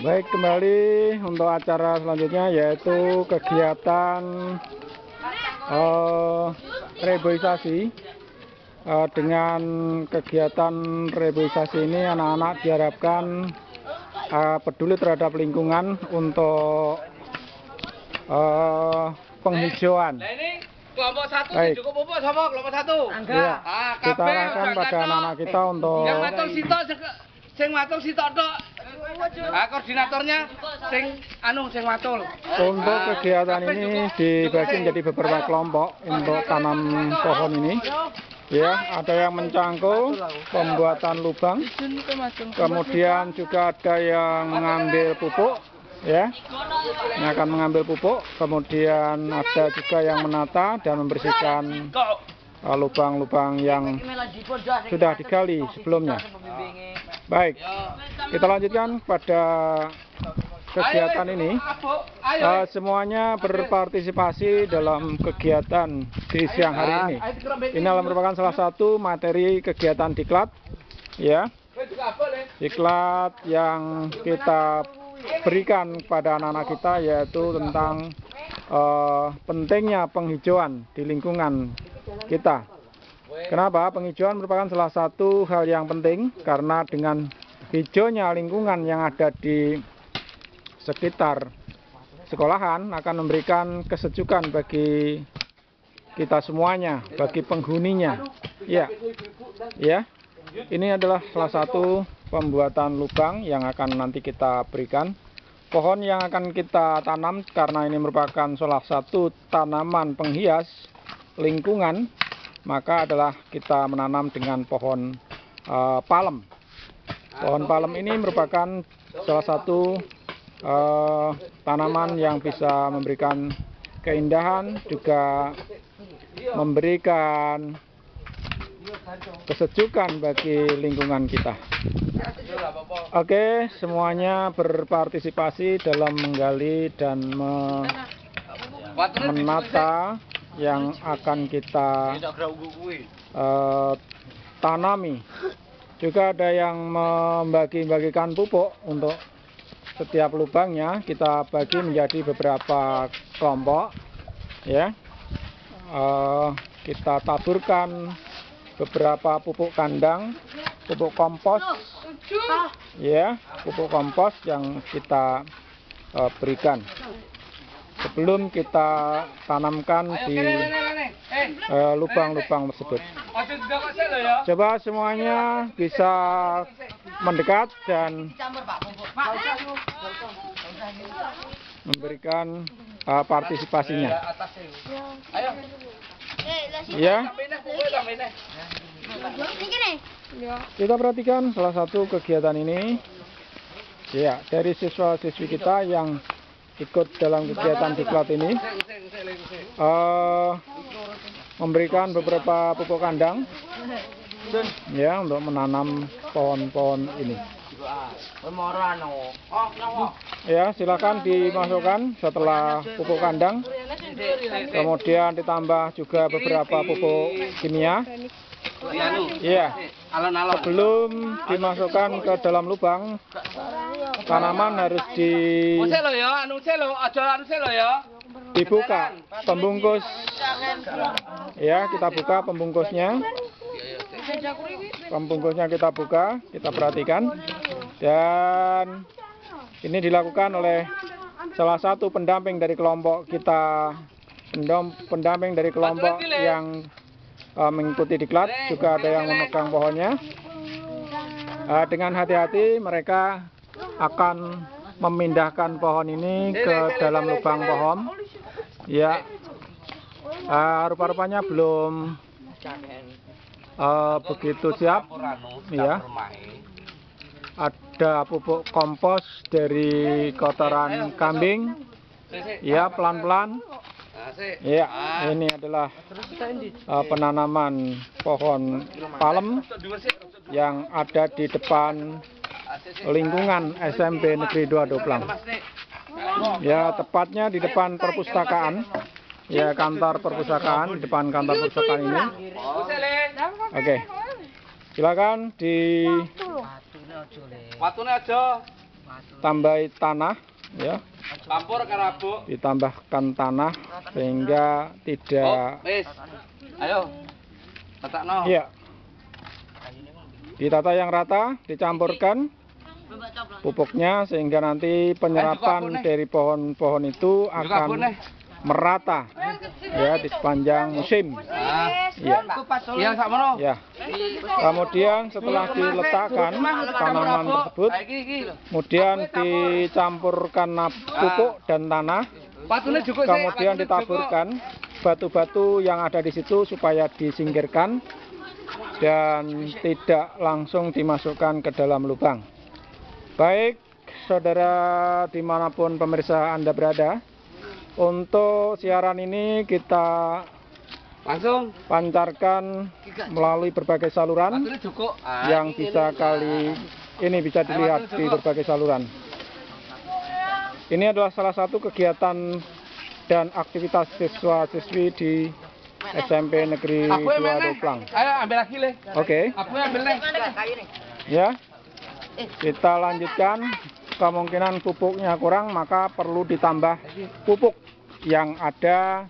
Baik, kembali untuk acara selanjutnya yaitu kegiatan reboisasi. Dengan kegiatan reboisasi ini anak-anak diharapkan peduli terhadap lingkungan untuk penghijauan. Kelompok satu cukup pupuk sama kelompok satu. Ya, kita arahkan pada anak-anak kita untuk yang matur sitok sing matur sitok tok. Koordinatornya sing matur. Untuk kegiatan ini dibagi menjadi beberapa kelompok untuk tanam pohon ini. Ya, ada yang mencangkul, pembuatan lubang, kemudian juga ada yang mengambil pupuk, ya, yang akan mengambil pupuk, kemudian ada juga yang menata dan membersihkan lubang-lubang yang sudah digali sebelumnya. Baik, kita lanjutkan pada kegiatan ini. Semuanya berpartisipasi dalam kegiatan di siang hari ini. Ini adalah merupakan salah satu materi kegiatan diklat, ya, diklat yang kita berikan pada anak-anak kita, yaitu tentang pentingnya penghijauan di lingkungan kita. Kenapa? Penghijauan merupakan salah satu hal yang penting, karena dengan hijaunya lingkungan yang ada di sekitar sekolahan akan memberikan kesejukan bagi kita semuanya, bagi penghuninya. Ya, ya. Ini adalah salah satu pembuatan lubang yang akan nanti kita berikan. Pohon yang akan kita tanam, karena ini merupakan salah satu tanaman penghias lingkungan, maka adalah kita menanam dengan pohon palem. Pohon palem ini merupakan salah satu tanaman yang bisa memberikan keindahan, juga memberikan kesejukan bagi lingkungan kita. Oke, semuanya berpartisipasi dalam menggali dan menata yang akan kita tanami. Juga ada yang membagi-bagikan pupuk untuk setiap lubangnya. Kita bagi menjadi beberapa kelompok, ya. Kita taburkan beberapa pupuk kandang, pupuk kompos, ya, pupuk kompos yang kita berikan sebelum kita tanamkan di lubang-lubang tersebut. Coba semuanya bisa mendekat dan memberikan partisipasinya. Ya, kita perhatikan salah satu kegiatan ini, ya, dari siswa-siswi kita yang ikut dalam kegiatan diklat ini, memberikan beberapa pupuk kandang, ya, untuk menanam pohon-pohon ini. Ya, silakan dimasukkan setelah pupuk kandang, kemudian ditambah juga beberapa pupuk kimia. Ya, sebelum dimasukkan ke dalam lubang, tanaman harus dibuka pembungkus. Ya, kita buka pembungkusnya. Pembungkusnya kita buka, kita perhatikan. Dan ini dilakukan oleh salah satu pendamping dari kelompok kita, pendamping dari kelompok yang mengikuti diklat, juga ada yang memegang pohonnya. Dengan hati-hati mereka akan memindahkan pohon ini ke dalam lubang pohon. Ya, rupa-rupanya belum begitu siap. Ya, ada pupuk kompos dari kotoran kambing. Ya, pelan-pelan. Ya, ini adalah penanaman pohon palem yang ada di depan lingkungan SMP Negeri 2 Doplang. Ya, tepatnya di depan perpustakaan. Ya, kantor perpustakaan, di depan kantor perpustakaan ini. Oke, silakan di. Watune aja. ditambahi tanah ya, Campur karo abuk. ditambahkan tanah sehingga tidak Wis. Ayo. Letakno. ya, ditata yang rata, dicampurkan pupuknya sehingga nanti penyerapan dari pohon-pohon itu akan merata ya di sepanjang musim. Ya. Iya sakmono. Ya. Kemudian setelah diletakkan tanaman tersebut, kemudian dicampurkan pupuk dan tanah, kemudian ditaburkan batu-batu yang ada di situ supaya disingkirkan dan tidak langsung dimasukkan ke dalam lubang. Baik, saudara dimanapun pemirsa Anda berada, untuk siaran ini kita Langsung pancarkan melalui berbagai saluran yang bisa bisa dilihat di berbagai saluran. Ini adalah salah satu kegiatan dan aktivitas siswa-siswi di SMP Negeri 2 Doplang. Ayo ambil lagi le. Oke. Aku ambil le. Ya. Kita lanjutkan. Kemungkinan pupuknya kurang, maka perlu ditambah pupuk yang ada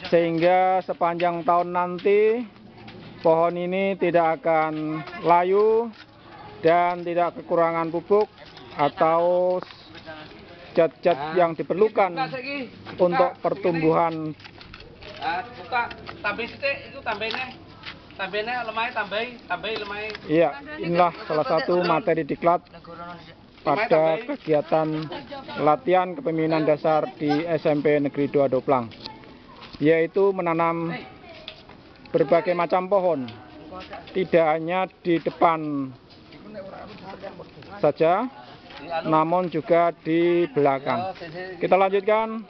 sehingga sepanjang tahun nanti pohon ini tidak akan layu dan tidak kekurangan pupuk atau zat-zat yang diperlukan untuk pertumbuhan. Buka tambah sithik iku tambene. Tambene lemah tambahi lemah. Iya, inilah salah satu materi diklat pada kegiatan latihan kepemimpinan dasar di SMP Negeri 2 Doplang, yaitu menanam berbagai macam pohon, tidak hanya di depan saja, namun juga di belakang. Kita lanjutkan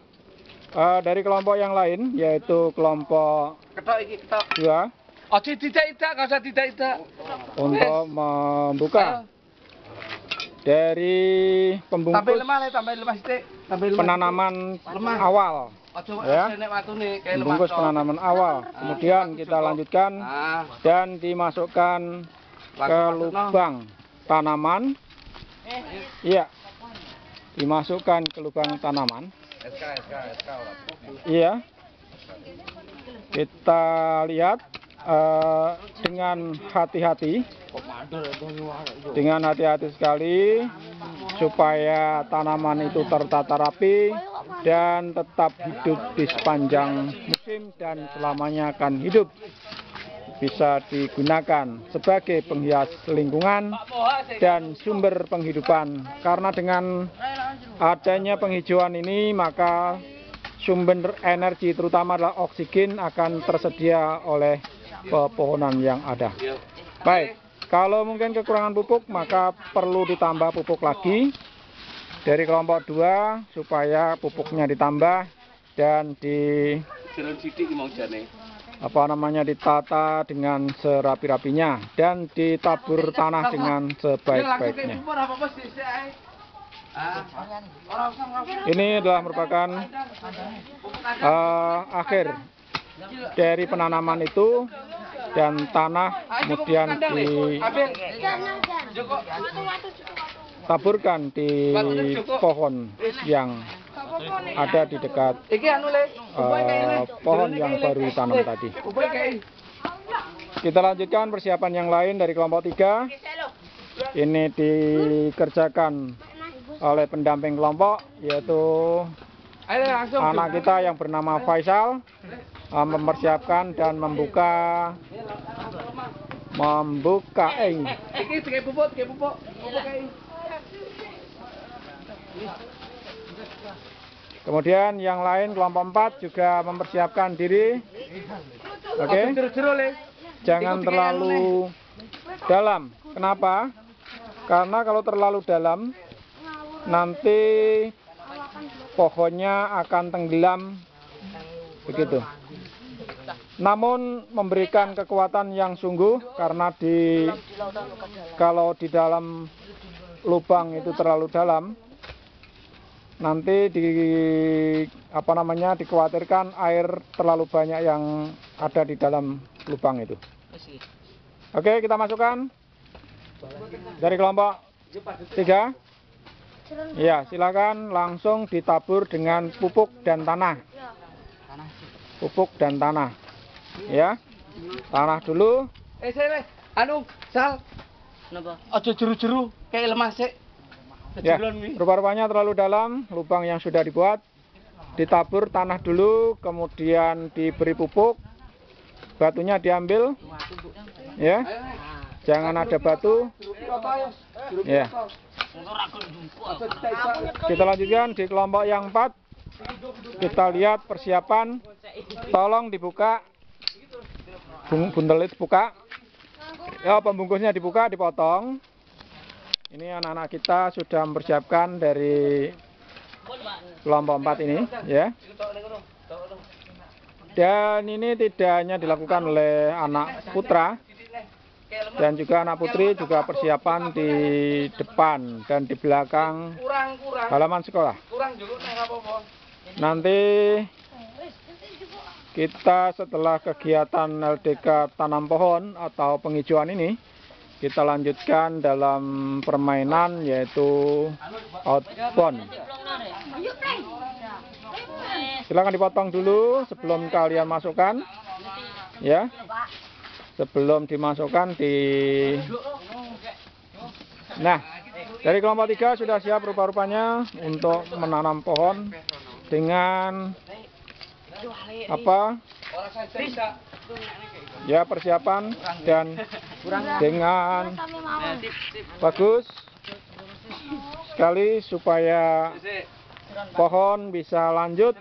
dari kelompok yang lain, yaitu kelompok 2, Ojo tidak, gak usah tidak. untuk membuka dari pembungkus penanaman awal. Ya, bungkus penanaman awal, kemudian kita lanjutkan dan dimasukkan ke lubang tanaman. Iya, dimasukkan ke lubang tanaman. Iya, kita lihat dengan hati-hati sekali supaya tanaman itu tertata rapi dan tetap hidup di sepanjang musim dan selamanya akan hidup, bisa digunakan sebagai penghias lingkungan dan sumber penghidupan. Karena dengan adanya penghijauan ini, maka sumber energi terutama adalah oksigen akan tersedia oleh pepohonan yang ada. Baik, kalau mungkin kekurangan pupuk, maka perlu ditambah pupuk lagi dari kelompok 2 supaya pupuknya ditambah dan ditata dengan serapi-rapinya dan ditabur tanah dengan sebaik-baiknya. Ini adalah merupakan akhir dari penanaman itu, dan tanah kemudian ditaburkan di pohon yang ada di dekat pohon yang baru ditanam tadi. Kita lanjutkan persiapan yang lain dari kelompok 3. Ini dikerjakan oleh pendamping kelompok, yaitu anak kita yang bernama Faisal, mempersiapkan dan membuka kemudian yang lain kelompok 4 juga mempersiapkan diri. Oke. Jangan terlalu dalam. Kenapa? Karena kalau terlalu dalam nanti pohonnya akan tenggelam begitu. Namun memberikan kekuatan yang sungguh, karena kalau di dalam lubang itu terlalu dalam, nanti dikhawatirkan air terlalu banyak yang ada di dalam lubang itu. Oke, kita masukkan dari kelompok 3. Ya, silakan langsung ditabur dengan pupuk dan tanah. Pupuk dan tanah. Ya. Tanah dulu. Anu, Sal. Napa? Aja jeru-jeru, kayak lemah sik. Ya, rupa-rupanya terlalu dalam lubang yang sudah dibuat. Ditabur tanah dulu, kemudian diberi pupuk. Batunya diambil. Ya. Jangan ada batu. Ya. Kita lanjutkan di kelompok yang 4. Kita lihat persiapan. Tolong dibuka. Buntel itu buka. Ya, pembungkusnya dibuka, dipotong. Ini anak-anak kita sudah mempersiapkan dari kelompok 4 ini, ya. Dan ini tidak hanya dilakukan oleh anak putra, dan juga anak putri juga persiapan di depan dan di belakang halaman sekolah. Nanti kita setelah kegiatan LDK tanam pohon atau penghijauan ini, kita lanjutkan dalam permainan yaitu outbound. Silakan dipotong dulu sebelum kalian masukkan, ya. Sebelum dimasukkan di. Nah, dari kelompok 3 sudah siap rupa-rupanya untuk menanam pohon dengan apa? Ya, persiapan dan dengan bagus sekali supaya pohon bisa lanjut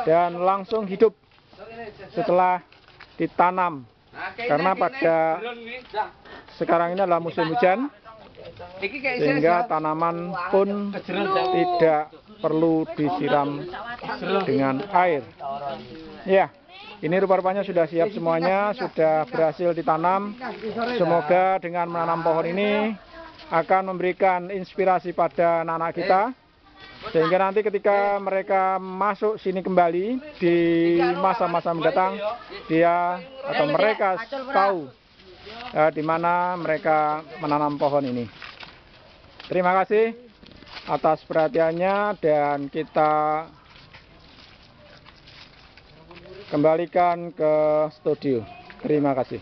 dan langsung hidup setelah ditanam. Karena pada sekarang ini adalah musim hujan, sehingga tanaman pun tidak perlu disiram dengan air. Ya, ini rupa-rupanya sudah siap semuanya, sudah berhasil ditanam. Semoga dengan menanam pohon ini akan memberikan inspirasi pada anak-anak kita, sehingga nanti ketika mereka masuk sini kembali di masa-masa mendatang, dia atau mereka tahu di mana mereka menanam pohon ini. Terima kasih atas perhatiannya, dan kita kembalikan ke studio. Terima kasih.